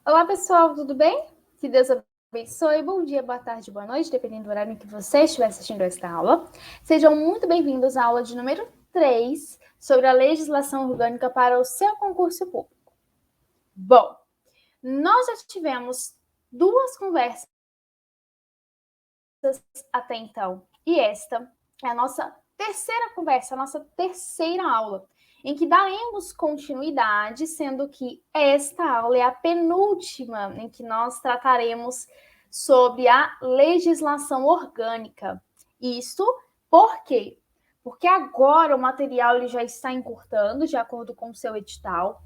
Olá, pessoal, tudo bem? Que Deus abençoe. Bom dia, boa tarde, boa noite, dependendo do horário em que você estiver assistindo esta aula. Sejam muito bem-vindos à aula de número 3 sobre a legislação orgânica para o seu concurso público. Bom, nós já tivemos duas conversas até então, e esta é a nossa terceira conversa, a nossa terceira aula, em que daremos continuidade, sendo que esta aula é a penúltima em que nós trataremos sobre a legislação orgânica. Isto por quê? Porque agora o material ele já está encurtando, de acordo com o seu edital.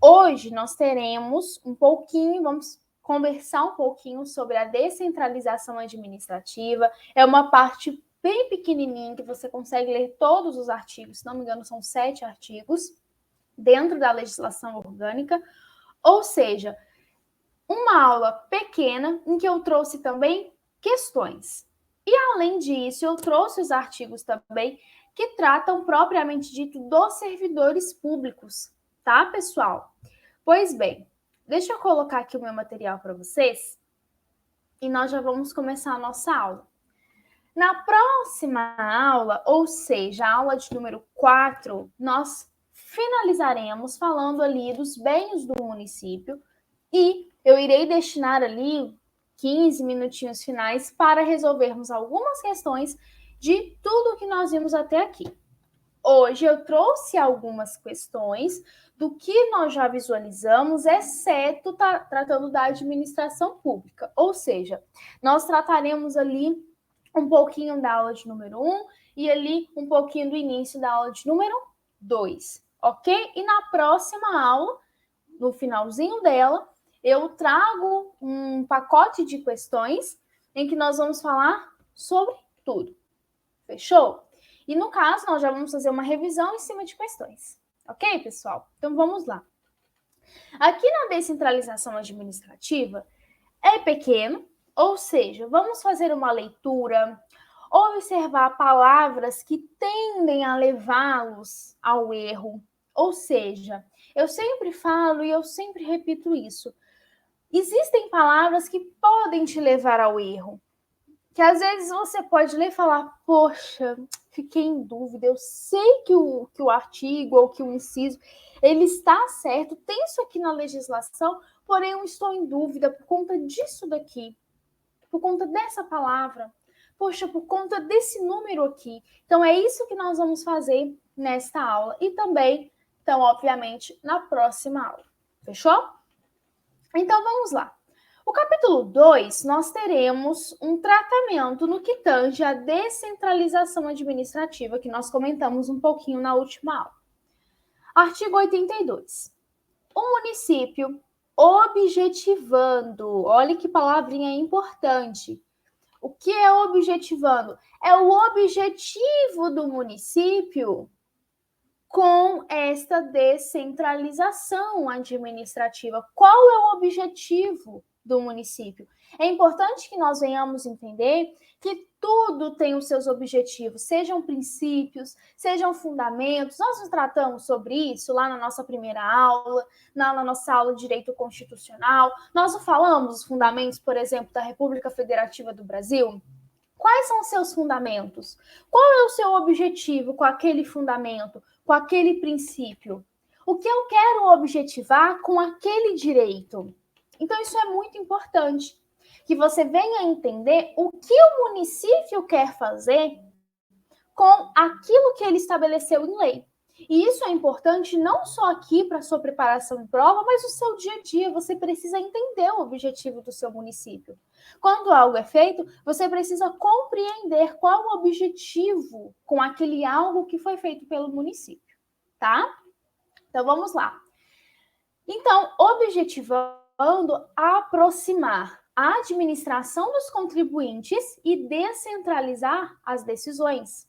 Hoje nós teremos um pouquinho, vamos conversar um pouquinho sobre a descentralização administrativa. É uma parte bem pequenininha que você consegue ler todos os artigos, se não me engano, são 7 artigos dentro da legislação orgânica. Ou seja, uma aula pequena em que eu trouxe também questões. E além disso, eu trouxe os artigos também que tratam propriamente dito dos servidores públicos, tá, pessoal? Pois bem, deixa eu colocar aqui o meu material para vocês e nós já vamos começar a nossa aula. Na próxima aula, ou seja, a aula de número 4, nós finalizaremos falando ali dos bens do município e eu irei destinar ali 15 minutinhos finais para resolvermos algumas questões de tudo que nós vimos até aqui. Hoje eu trouxe algumas questões do que nós já visualizamos, exceto tratando da administração pública. Ou seja, nós trataremos ali um pouquinho da aula de número 1 e ali um pouquinho do início da aula de número 2, ok? E na próxima aula, no finalzinho dela, eu trago um pacote de questões em que nós vamos falar sobre tudo. Fechou? E no caso, nós já vamos fazer uma revisão em cima de questões. Ok, pessoal? Então vamos lá. Aqui na descentralização administrativa é pequeno, ou seja, vamos fazer uma leitura, observar palavras que tendem a levá-los ao erro. Ou seja, eu sempre falo e eu sempre repito isso. Existem palavras que podem te levar ao erro. Que às vezes você pode ler e falar, poxa, fiquei em dúvida, eu sei que o artigo ou que o inciso, ele está certo, tem isso aqui na legislação, porém eu estou em dúvida por conta disso daqui, por conta dessa palavra, poxa, por conta desse número aqui. Então é isso que nós vamos fazer nesta aula e também, então, obviamente, na próxima aula. Fechou? Então vamos lá. O capítulo 2, nós teremos um tratamento no que tange a descentralização administrativa, que nós comentamos um pouquinho na última aula. Artigo 82. O município objetivando, olha que palavrinha importante. O que é objetivando? É o objetivo do município com esta descentralização administrativa. Qual é o objetivo do município? É importante que nós venhamos entender que tudo tem os seus objetivos, sejam princípios, sejam fundamentos. Nós tratamos sobre isso lá na nossa primeira aula, na nossa aula de Direito Constitucional. Nós falamos os fundamentos, por exemplo, da República Federativa do Brasil. Quais são os seus fundamentos? Qual é o seu objetivo com aquele fundamento, com aquele princípio? O que eu quero objetivar com aquele direito? Então, isso é muito importante, que você venha entender o que o município quer fazer com aquilo que ele estabeleceu em lei. E isso é importante não só aqui para a sua preparação em prova, mas no seu dia a dia. Você precisa entender o objetivo do seu município. Quando algo é feito, você precisa compreender qual o objetivo com aquele algo que foi feito pelo município, tá? Então, vamos lá. Então, objetivando aproximar a administração dos contribuintes e descentralizar as decisões.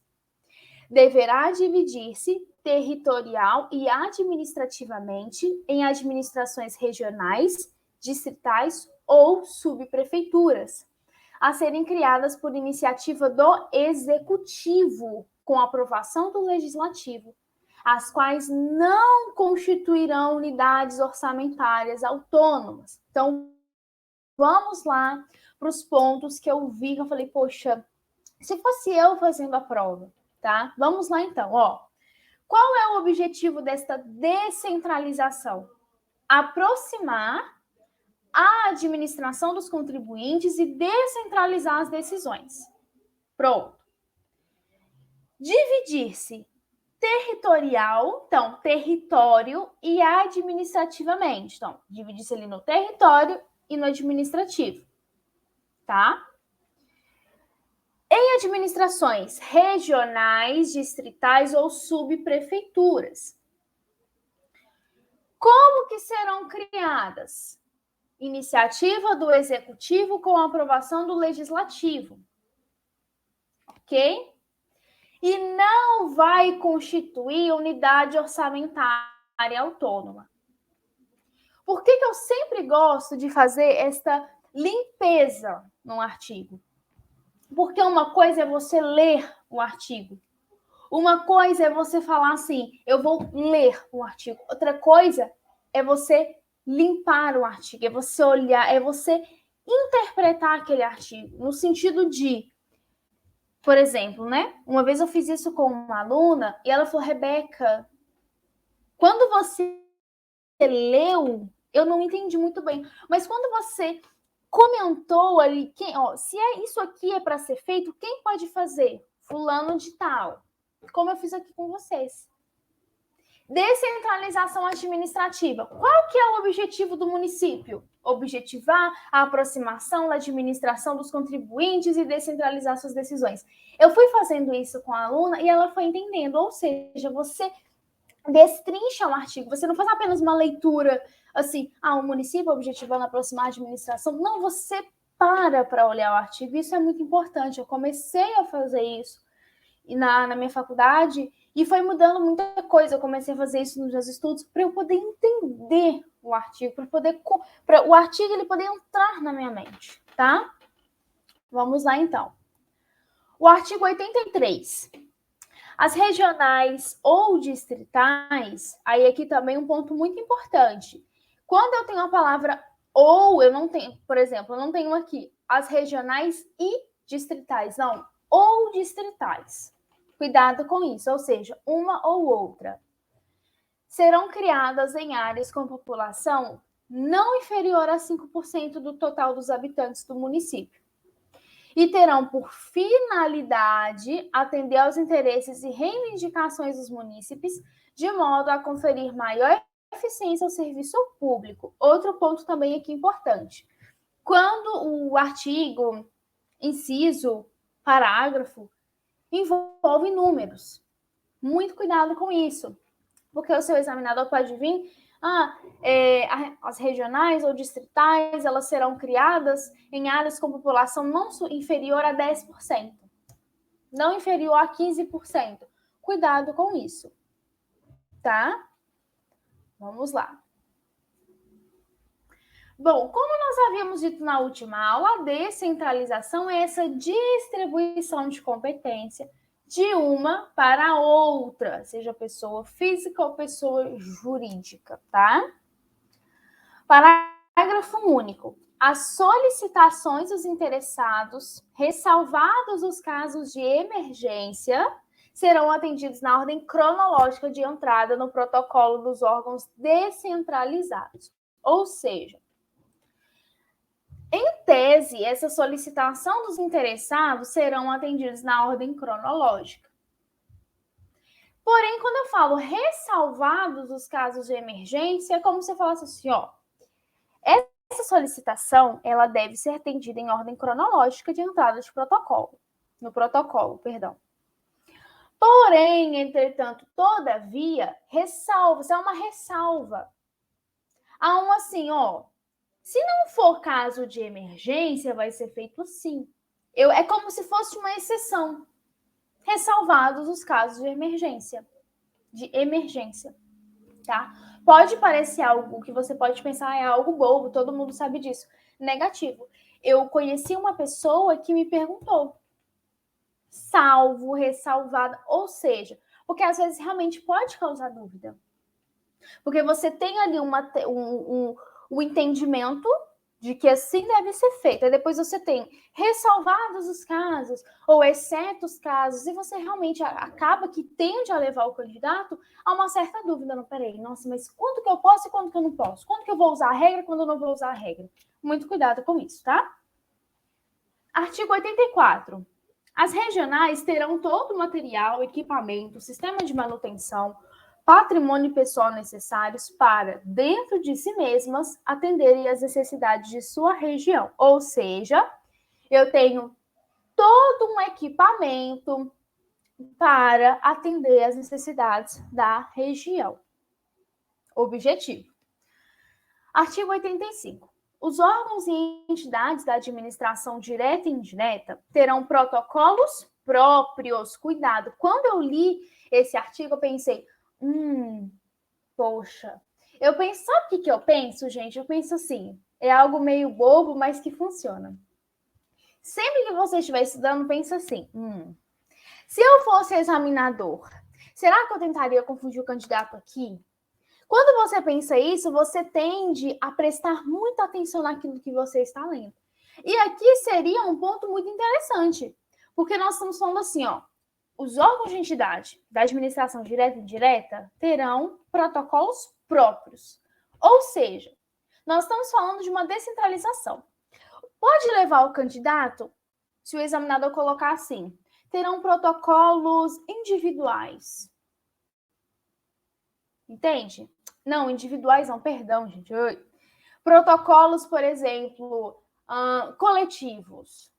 Deverá dividir-se territorial e administrativamente em administrações regionais, distritais ou subprefeituras, a serem criadas por iniciativa do Executivo, com aprovação do Legislativo. as quais não constituirão unidades orçamentárias autônomas. Então, vamos lá para os pontos que eu vi, que eu falei, poxa, se fosse eu fazendo a prova, tá? Vamos lá então, ó. Qual é o objetivo desta descentralização? Aproximar a administração dos contribuintes e descentralizar as decisões. Pronto. Dividir-se territorial, então, território e administrativamente. Então, dividir-se ali no território e no administrativo, tá? Em administrações regionais, distritais ou subprefeituras. Como que serão criadas? Iniciativa do Executivo com aprovação do Legislativo. Ok? E não vai constituir unidade orçamentária autônoma. Por que eu sempre gosto de fazer esta limpeza no artigo? Porque uma coisa é você ler o artigo. Uma coisa é você falar assim, eu vou ler o artigo. Outra coisa é você limpar o artigo, é você olhar, é você interpretar aquele artigo, no sentido de, por exemplo, né? Uma vez eu fiz isso com uma aluna e ela falou, Rebeca, quando você leu, eu não entendi muito bem, mas quando você comentou ali, se isso aqui é para ser feito, quem pode fazer? Fulano de tal. Como eu fiz aqui com vocês. Descentralização administrativa. Qual que é o objetivo do município? Objetivar a aproximação da administração dos contribuintes e descentralizar suas decisões. Eu fui fazendo isso com a aluna e ela foi entendendo, ou seja, você destrincha um artigo, você não faz apenas uma leitura assim, o município objetivando aproximar a administração. Não, você para olhar o artigo, isso é muito importante. Eu comecei a fazer isso na minha faculdade e foi mudando muita coisa. Eu comecei a fazer isso nos meus estudos para eu poder entender o artigo, para o artigo ele poder entrar na minha mente, tá? Vamos lá, então. O artigo 83. As regionais ou distritais, aí aqui também um ponto muito importante. Quando eu tenho a palavra ou, eu não tenho, por exemplo, eu não tenho aqui as regionais e distritais, não, ou distritais. Cuidado com isso, ou seja, uma ou outra. Serão criadas em áreas com população não inferior a 5% do total dos habitantes do município. E terão por finalidade atender aos interesses e reivindicações dos munícipes, de modo a conferir maior eficiência ao serviço público. Outro ponto também aqui importante. Quando o artigo, inciso, parágrafo, envolve números. Muito cuidado com isso, porque o seu examinador pode vir, as regionais ou distritais, elas serão criadas em áreas com população não inferior a 10%, não inferior a 15%. Cuidado com isso, tá? Vamos lá. Bom, como nós havíamos dito na última aula, a descentralização é essa distribuição de competência de uma para outra, seja pessoa física ou pessoa jurídica, tá? Parágrafo único. As solicitações dos interessados, ressalvados os casos de emergência, serão atendidos na ordem cronológica de entrada no protocolo dos órgãos descentralizados. Ou seja, em tese, essa solicitação dos interessados serão atendidos na ordem cronológica. Porém, quando eu falo ressalvados os casos de emergência, é como se eu falasse assim, essa solicitação, ela deve ser atendida em ordem cronológica de entrada de protocolo, no protocolo, perdão. Porém, entretanto, todavia, ressalva, isso é uma ressalva. Há um assim, se não for caso de emergência, vai ser feito assim. É como se fosse uma exceção. Ressalvados os casos de emergência. Tá? Pode parecer algo que você pode pensar é algo bobo, todo mundo sabe disso. Negativo. Eu conheci uma pessoa que me perguntou. Salvo, ressalvada, ou seja, porque às vezes realmente pode causar dúvida. Porque você tem ali um entendimento de que assim deve ser feito. Aí depois você tem ressalvados os casos, ou exceto os casos, e você realmente acaba que tende a levar o candidato a uma certa dúvida. Não, peraí, nossa, mas quando que eu posso e quando que eu não posso? Quando que eu vou usar a regra e quando eu não vou usar a regra? Muito cuidado com isso, tá? Artigo 84. As regionais terão todo o material, equipamento, sistema de manutenção, patrimônio pessoal necessários para, dentro de si mesmas, atenderem às necessidades de sua região. Ou seja, eu tenho todo um equipamento para atender às necessidades da região. Objetivo. Artigo 85. Os órgãos e entidades da administração direta e indireta terão protocolos próprios. Cuidado. Quando eu li esse artigo, eu pensei, poxa. Sabe o que eu penso, gente? Eu penso assim, é algo meio bobo, mas que funciona. Sempre que você estiver estudando, pensa assim, se eu fosse examinador, será que eu tentaria confundir o candidato aqui? Quando você pensa isso, você tende a prestar muita atenção naquilo que você está lendo. E aqui seria um ponto muito interessante, porque nós estamos falando assim, ó, os órgãos de entidade da administração direta e indireta terão protocolos próprios. Ou seja, nós estamos falando de uma descentralização. Pode levar o candidato, se o examinador colocar assim, terão protocolos individuais. Entende? Não, individuais não, perdão, gente. Protocolos, por exemplo, coletivos.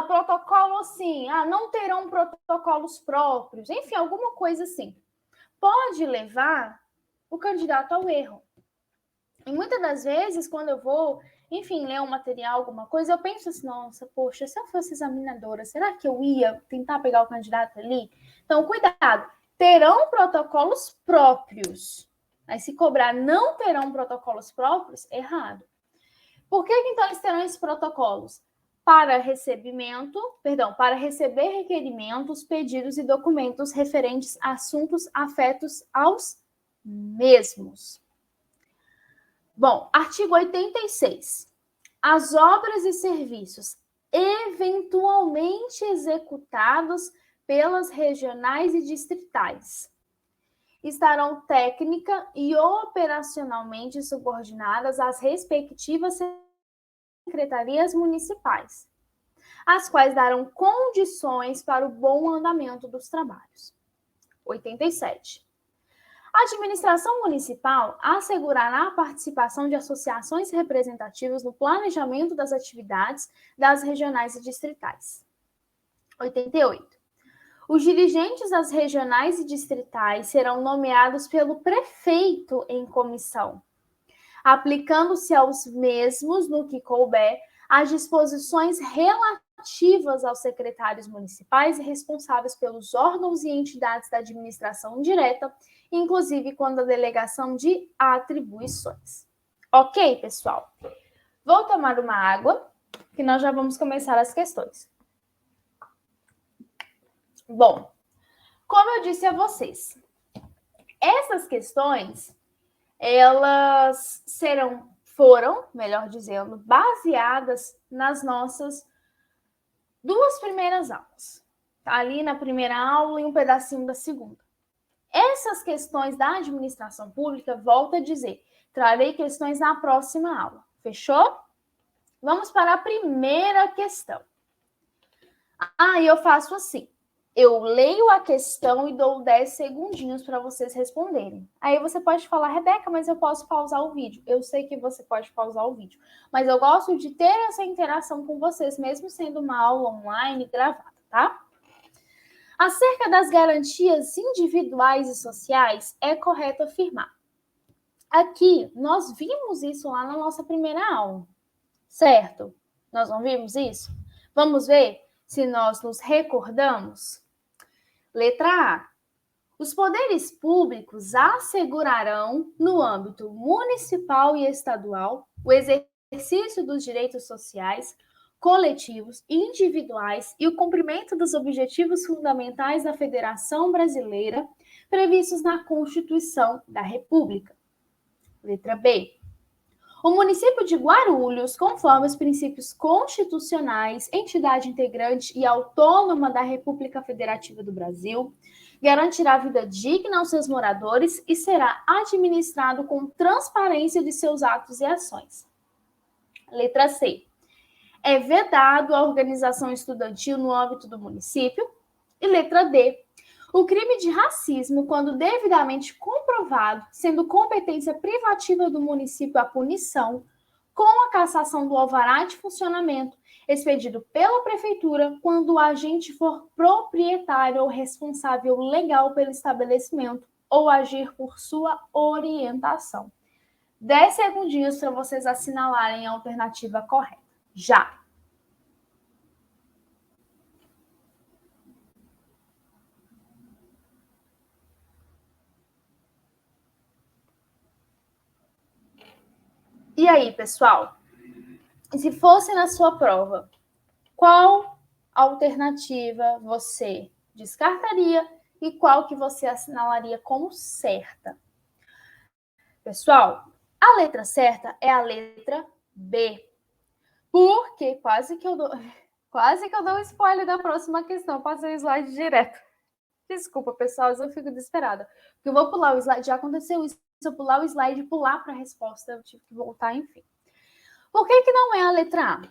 Protocolo assim, não terão protocolos próprios. Enfim, alguma coisa assim. Pode levar o candidato ao erro. E muitas das vezes, quando eu vou, enfim, ler um material, alguma coisa, eu penso assim, nossa, poxa, se eu fosse examinadora, será que eu ia tentar pegar o candidato ali? Então, cuidado. Terão protocolos próprios. Mas se cobrar não terão protocolos próprios, errado. Por que então eles terão esses protocolos? Para receber requerimentos, pedidos e documentos referentes a assuntos afetos aos mesmos. Bom, artigo 86. As obras e serviços eventualmente executados pelas regionais e distritais estarão técnica e operacionalmente subordinadas às respectivas secretarias municipais, as quais darão condições para o bom andamento dos trabalhos. 87. A administração municipal assegurará a participação de associações representativas no planejamento das atividades das regionais e distritais. 88. Os dirigentes das regionais e distritais serão nomeados pelo prefeito em comissão, aplicando-se aos mesmos, no que couber, as disposições relativas aos secretários municipais e responsáveis pelos órgãos e entidades da administração indireta, inclusive quando a delegação de atribuições. Ok, pessoal? Vou tomar uma água, que nós já vamos começar as questões. Bom, como eu disse a vocês, essas questões, elas foram, melhor dizendo, baseadas nas nossas 2 primeiras aulas. Ali na primeira aula e um pedacinho da segunda. Essas questões da administração pública, volto a dizer, trarei questões na próxima aula. Fechou? Vamos para a primeira questão. Eu faço assim. Eu leio a questão e dou 10 segundinhos para vocês responderem. Aí você pode falar, Rebeca, mas eu posso pausar o vídeo. Eu sei que você pode pausar o vídeo, mas eu gosto de ter essa interação com vocês, mesmo sendo uma aula online gravada, tá? Acerca das garantias individuais e sociais, é correto afirmar. Aqui, nós vimos isso lá na nossa primeira aula, certo? Nós não vimos isso? Vamos ver se nós nos recordamos? Letra A. Os poderes públicos assegurarão, no âmbito municipal e estadual, o exercício dos direitos sociais coletivos, individuais e o cumprimento dos objetivos fundamentais da Federação Brasileira previstos na Constituição da República. Letra B. O município de Guarulhos, conforme os princípios constitucionais, entidade integrante e autônoma da República Federativa do Brasil, garantirá vida digna aos seus moradores e será administrado com transparência de seus atos e ações. Letra C. É vedado a organização estudantil no âmbito do município. E letra D. O crime de racismo, quando devidamente comprovado, sendo competência privativa do município a punição, com a cassação do alvará de funcionamento, expedido pela prefeitura quando o agente for proprietário ou responsável legal pelo estabelecimento ou agir por sua orientação. 10 segundinhos para vocês assinalarem a alternativa correta. Já! E aí, pessoal? Se fosse na sua prova, qual alternativa você descartaria e qual que você assinalaria como certa? Pessoal, a letra certa é a letra B. Porque quase que eu dou um spoiler da próxima questão. Passei o slide direto. Desculpa, pessoal, eu fico desesperada. Porque eu vou pular o slide. Já aconteceu isso. Se eu pular o slide e pular para a resposta, eu tive que voltar, enfim. Por que não é a letra A?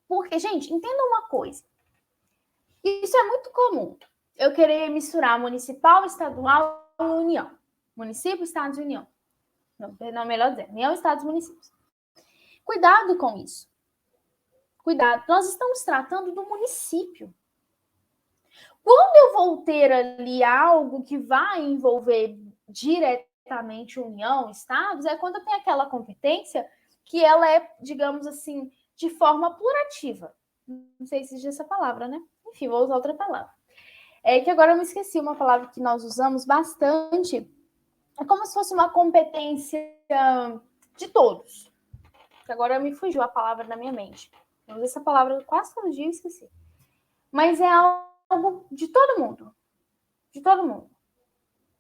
Porque, gente, entenda uma coisa. Isso é muito comum. Eu querer misturar municipal, estadual e união. Município, estados e união. Não, melhor dizer, união, estados e municípios. Cuidado com isso. Cuidado. Nós estamos tratando do município. Quando eu vou ter ali algo que vai envolver diretamente união, estados, é quando tem aquela competência que ela é, digamos assim, de forma plurativa. Não sei se existe essa palavra, né? Enfim, vou usar outra palavra. É que agora eu me esqueci uma palavra que nós usamos bastante. É como se fosse uma competência de todos. Agora me fugiu a palavra da minha mente. Eu uso essa palavra quase todo dia e esqueci. Mas é algo de todo mundo. De todo mundo.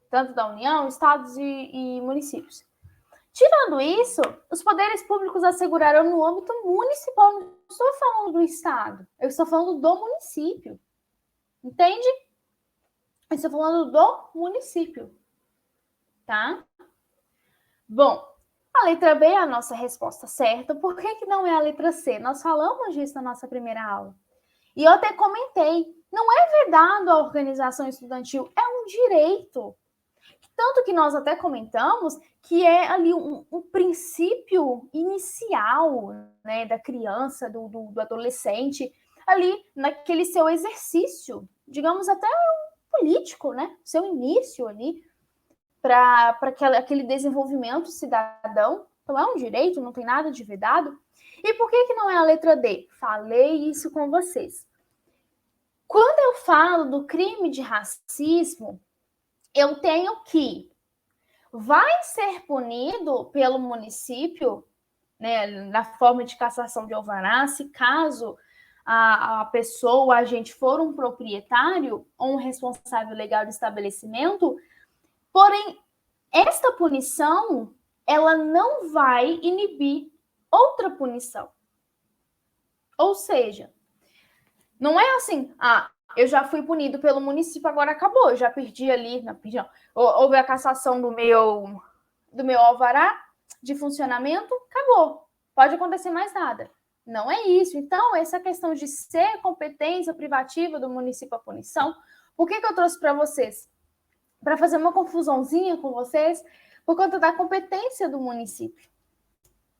Tanto da União, estados e municípios. Tirando isso, os poderes públicos assegurarão no âmbito municipal. Não estou falando do estado. Eu estou falando do município. Entende? Eu estou falando do município. Tá? Bom, a letra B é a nossa resposta certa. Por que não é a letra C? Nós falamos disso na nossa primeira aula. E eu até comentei, não é vedado a organização estudantil, é um direito. Tanto que nós até comentamos que é ali um princípio inicial, né, da criança, do adolescente, ali naquele seu exercício, digamos até político, né? Seu início ali, para aquele desenvolvimento cidadão. Então é um direito, não tem nada de vedado. E por que não é a letra D? Falei isso com vocês. Quando eu falo do crime de racismo, eu tenho que vai ser punido pelo município, né, na forma de cassação de alvará, se caso a pessoa, o agente for um proprietário ou um responsável legal do estabelecimento, porém, esta punição, ela não vai inibir outra punição. Ou seja, não é assim, eu já fui punido pelo município, agora acabou, eu já perdi ali, não, houve a cassação do meu alvará de funcionamento, acabou, pode acontecer mais nada. Não é isso. Então, essa questão de ser competência privativa do município a punição, por que eu trouxe para vocês? Para fazer uma confusãozinha com vocês, por conta da competência do município.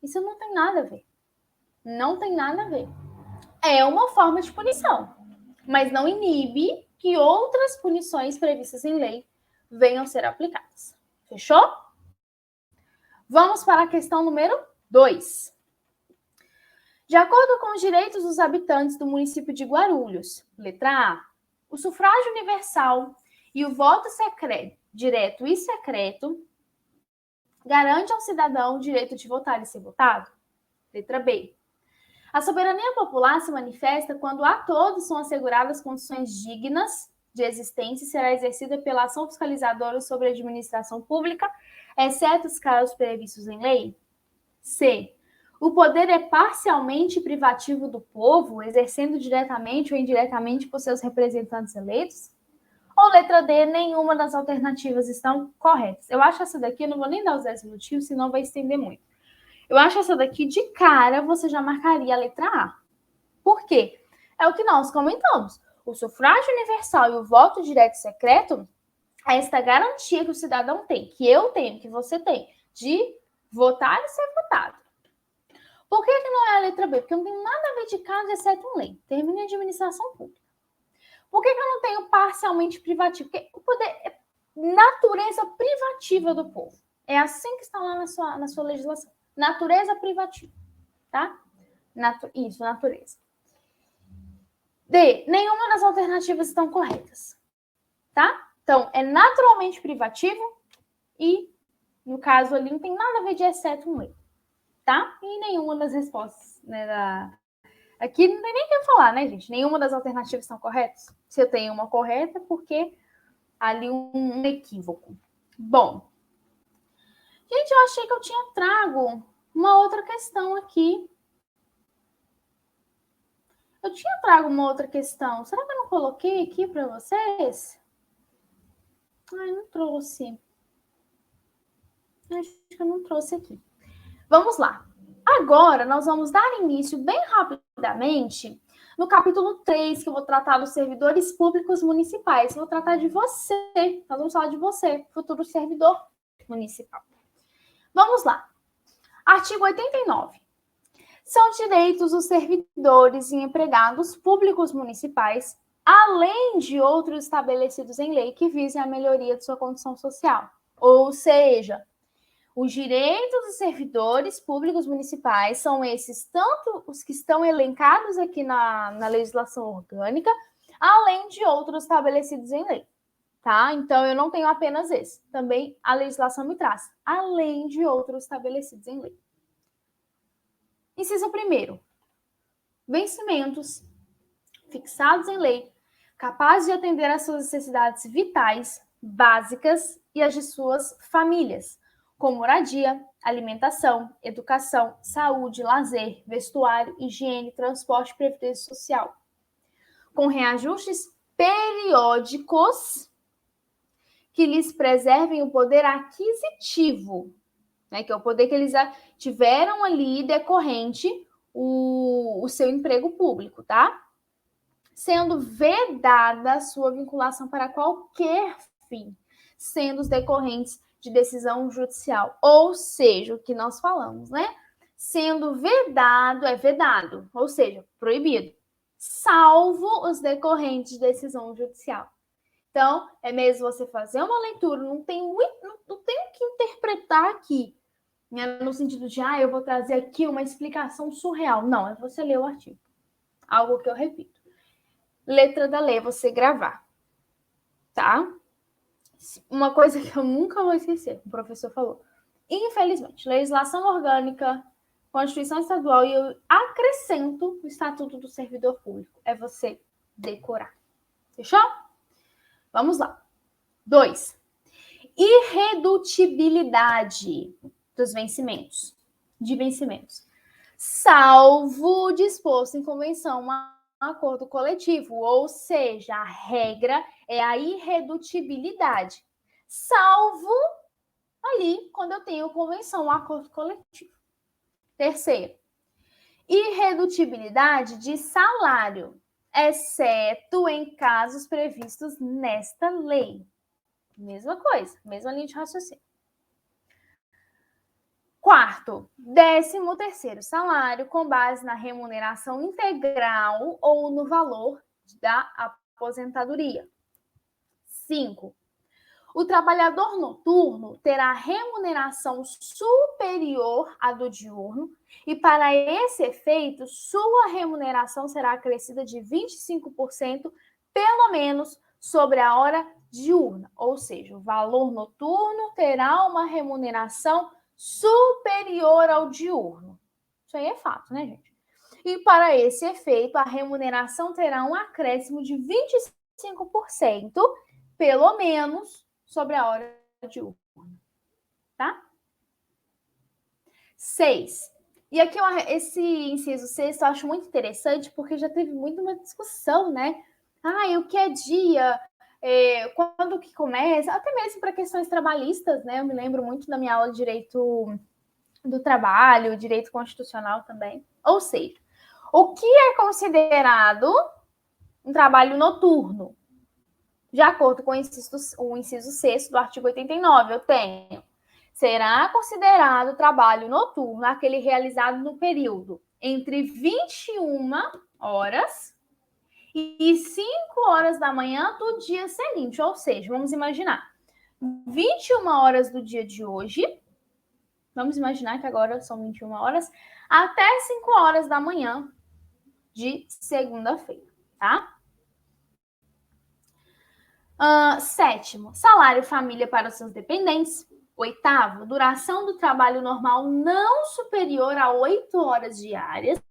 Isso não tem nada a ver. Não tem nada a ver. É uma forma de punição, mas não inibe que outras punições previstas em lei venham a ser aplicadas. Fechou? Vamos para a questão número 2. De acordo com os direitos dos habitantes do município de Guarulhos, letra A, o sufrágio universal e o voto secreto, direto e secreto garante ao cidadão o direito de votar e ser votado? Letra B. A soberania popular se manifesta quando a todos são asseguradas condições dignas de existência e será exercida pela ação fiscalizadora sobre a administração pública, exceto os casos previstos em lei. C. O poder é parcialmente privativo do povo, exercendo diretamente ou indiretamente por seus representantes eleitos. Ou letra D, nenhuma das alternativas estão corretas. Eu acho essa daqui, eu não vou nem dar os 10 minutinhos, senão vai estender muito. Eu acho essa daqui, de cara, você já marcaria a letra A. Por quê? É o que nós comentamos. O sufrágio universal e o voto direto e secreto é esta garantia que o cidadão tem, que eu tenho, que você tem, de votar e ser votado. Por que não é a letra B? Porque eu não tenho nada a ver de caso, exceto em lei. Termina em administração pública. Por que eu não tenho parcialmente privativo? Porque o poder é natureza privativa do povo. É assim que está lá na sua legislação. Natureza privativa, tá? Isso, natureza. D. Nenhuma das alternativas estão corretas, tá? Então, é naturalmente privativo e, no caso ali, não tem nada a ver de exceto um lei, tá? E nenhuma das respostas, né, aqui não tem nem o que falar, né, gente? Nenhuma das alternativas estão corretas. Se eu tenho uma correta, porque ali um equívoco. Bom, gente, eu achei que eu tinha trago uma outra questão aqui. Eu tinha trago uma outra questão. Será que eu não coloquei aqui para vocês? Ai, não trouxe. Acho que eu não trouxe aqui. Vamos lá. Agora, nós vamos dar início bem rapidamente no capítulo 3, que eu vou tratar dos servidores públicos municipais. Eu vou tratar de você. Nós vamos falar de você, futuro servidor municipal. Vamos lá. Artigo 89. São direitos dos servidores e empregados públicos municipais, além de outros estabelecidos em lei que visem a melhoria de sua condição social. Ou seja, os direitos dos servidores públicos municipais são esses, tanto os que estão elencados aqui na legislação orgânica, além de outros estabelecidos em lei, tá? Então, eu não tenho apenas esse. Também a legislação me traz, além de outros estabelecidos em lei. Inciso 1º. Vencimentos fixados em lei, capazes de atender às suas necessidades vitais, básicas e as de suas famílias, como moradia, alimentação, educação, saúde, lazer, vestuário, higiene, transporte e previdência social, com reajustes periódicos que lhes preservem o poder aquisitivo, né, que é o poder que eles tiveram ali decorrente o seu emprego público, tá? Sendo vedada a sua vinculação para qualquer fim, sendo os decorrentes de decisão judicial. Ou seja, o que nós falamos, né? Sendo vedado, é vedado, ou seja, proibido, salvo os decorrentes de decisão judicial. Então, é mesmo você fazer uma leitura, não tem o que interpretar aqui, né? No sentido de, eu vou trazer aqui uma explicação surreal. Não, é você ler o artigo. Algo que eu repito. Letra da lei, você gravar, tá? Uma coisa que eu nunca vou esquecer, o professor falou. Infelizmente, legislação orgânica, Constituição Estadual, e eu acrescento o Estatuto do Servidor Público. É você decorar. Fechou? Vamos lá. 2. Irredutibilidade dos vencimentos. De vencimentos. Salvo disposto em convenção acordo coletivo, ou seja, a regra é a irredutibilidade, salvo ali quando eu tenho convenção, acordo coletivo. 3º, irredutibilidade de salário, exceto em casos previstos nesta lei. Mesma coisa, mesma linha de raciocínio. 4º, 13º salário com base na remuneração integral ou no valor da aposentadoria. 5º, o trabalhador noturno terá remuneração superior à do diurno e, para esse efeito, sua remuneração será acrescida de 25%, pelo menos, sobre a hora diurna. Ou seja, o valor noturno terá uma remuneração superior ao diurno. Isso aí é fato, né, gente? E para esse efeito, a remuneração terá um acréscimo de 25%, pelo menos, sobre a hora diurna, tá? 6. E aqui esse inciso 6 eu acho muito interessante, porque já teve muito uma discussão, né? O que é dia? Quando que começa? Até mesmo para questões trabalhistas, né? Eu me lembro muito da minha aula de direito do trabalho, direito constitucional também. Ou seja, o que é considerado um trabalho noturno? De acordo com o inciso 6 do artigo 89, eu tenho: será considerado trabalho noturno aquele realizado no período entre 21 horas e 5 horas da manhã do dia seguinte. Ou seja, vamos imaginar 21 horas do dia de hoje, vamos imaginar que agora são 21 horas, até 5 horas da manhã de segunda-feira, tá? 7º, salário família para os seus dependentes. 8º, duração do trabalho normal não superior a 8 horas diárias,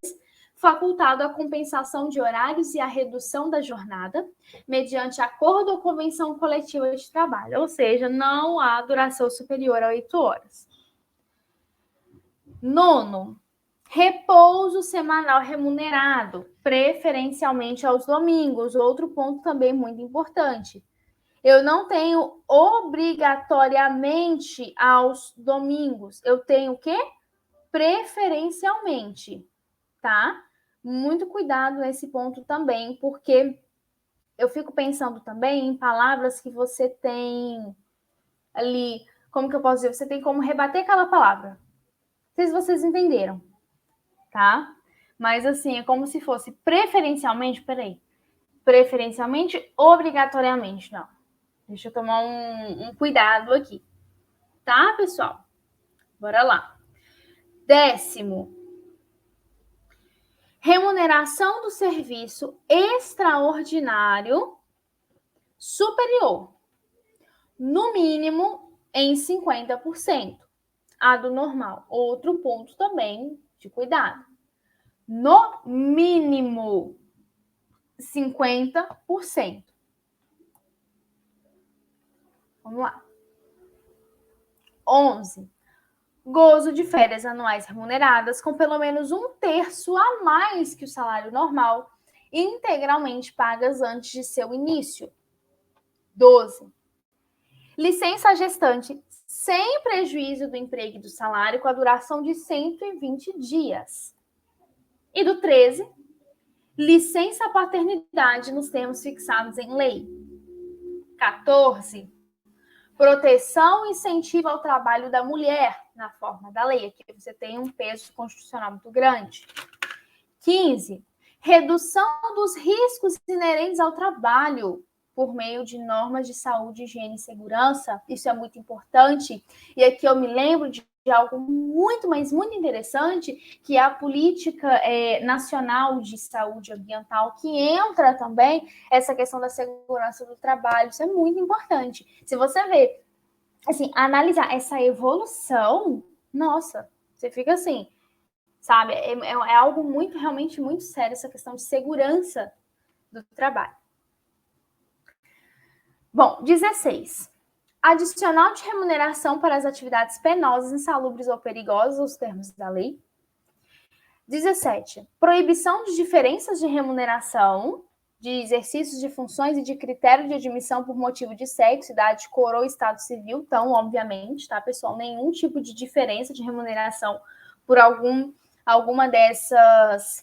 facultado a compensação de horários e a redução da jornada, mediante acordo ou convenção coletiva de trabalho, ou seja, não há duração superior a 8 horas. 9º, repouso semanal remunerado, preferencialmente aos domingos. Outro ponto também muito importante. Eu não tenho obrigatoriamente aos domingos. Eu tenho o quê? Preferencialmente, tá? Muito cuidado nesse ponto também, porque eu fico pensando também em palavras que você tem ali, como que eu posso dizer? Você tem como rebater aquela palavra. Não sei se vocês entenderam, tá? Mas assim, é como se fosse preferencialmente, preferencialmente, obrigatoriamente, não. Deixa eu tomar um cuidado aqui. Tá, pessoal? Bora lá. 10º. Remuneração do serviço extraordinário superior, no mínimo em 50%. A do normal. Outro ponto também de cuidado. No mínimo 50%. Vamos lá. 11. Gozo de férias anuais remuneradas com pelo menos 1/3 a mais que o salário normal, integralmente pagas antes de seu início. 12. Licença gestante sem prejuízo do emprego e do salário com a duração de 120 dias. E do 13. Licença paternidade nos termos fixados em lei. 14. Proteção e incentivo ao trabalho da mulher, na forma da lei. Aqui você tem um peso constitucional muito grande. 15. Redução dos riscos inerentes ao trabalho por meio de normas de saúde, higiene e segurança. Isso é muito importante. E aqui eu me lembro de algo muito, mas muito interessante, que é a política nacional de saúde ambiental, que entra também essa questão da segurança do trabalho. Isso é muito importante. Se você vê, assim, analisar essa evolução, nossa, você fica assim, sabe? É algo muito, realmente muito sério, essa questão de segurança do trabalho. Bom, 16. Adicional de remuneração para as atividades penosas, insalubres ou perigosas, os termos da lei. 17. Proibição de diferenças de remuneração de exercícios de funções e de critério de admissão por motivo de sexo, idade, cor ou estado civil. Então, obviamente, tá, pessoal? Nenhum tipo de diferença de remuneração por alguma desses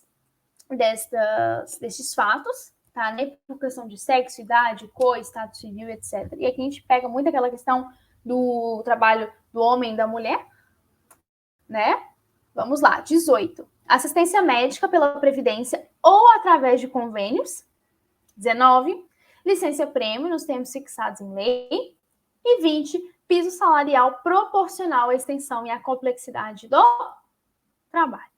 fatos, tá? Nem por questão de sexo, idade, cor, estado civil, etc. E aqui a gente pega muito aquela questão do trabalho do homem e da mulher, né? Vamos lá, 18. Assistência médica pela Previdência ou através de convênios. 19. Licença prêmio nos termos fixados em lei. E 20. Piso salarial proporcional à extensão e à complexidade do trabalho.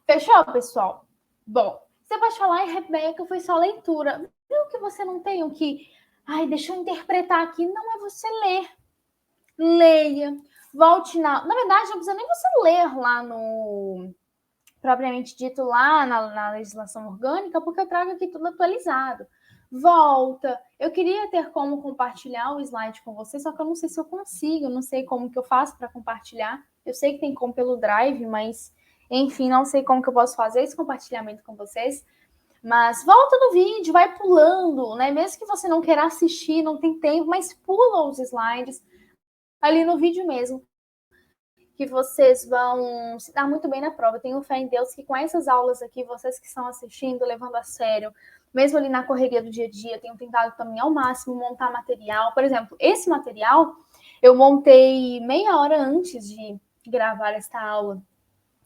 Fechou, pessoal? Bom, você pode falar, Rebeca, foi só leitura. Viu que você não tem o que... deixa eu interpretar aqui. Não, é você ler. Leia. Volte na... Na verdade, não precisa nem você ler lá no propriamente dito lá na legislação orgânica, porque eu trago aqui tudo atualizado. Volta. Eu queria ter como compartilhar o slide com vocês, só que eu não sei se eu consigo, eu não sei como que eu faço para compartilhar. Eu sei que tem como pelo Drive, mas, enfim, não sei como que eu posso fazer esse compartilhamento com vocês. Mas volta no vídeo, vai pulando, né? Mesmo que você não queira assistir, não tem tempo, mas pula os slides ali no vídeo mesmo, que vocês vão se dar muito bem na prova. Eu tenho fé em Deus que com essas aulas aqui, vocês que estão assistindo, levando a sério, mesmo ali na correria do dia a dia, eu tenho tentado também ao máximo montar material. Por exemplo, esse material eu montei meia hora antes de gravar esta aula.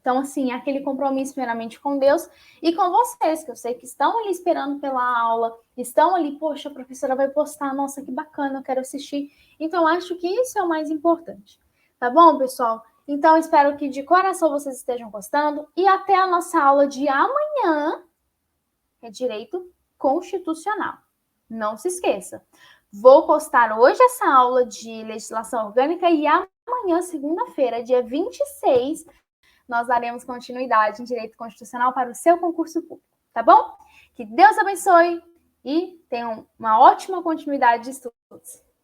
Então, assim, aquele compromisso primeiramente com Deus e com vocês, que eu sei que estão ali esperando pela aula, estão ali, poxa, a professora vai postar, nossa, que bacana, eu quero assistir. Então, acho que isso é o mais importante. Tá bom, pessoal? Então, espero que de coração vocês estejam gostando e até a nossa aula de amanhã, que é Direito Constitucional. Não se esqueça. Vou postar hoje essa aula de legislação orgânica e amanhã, segunda-feira, dia 26, nós daremos continuidade em Direito Constitucional para o seu concurso público, tá bom? Que Deus abençoe e tenham uma ótima continuidade de estudos.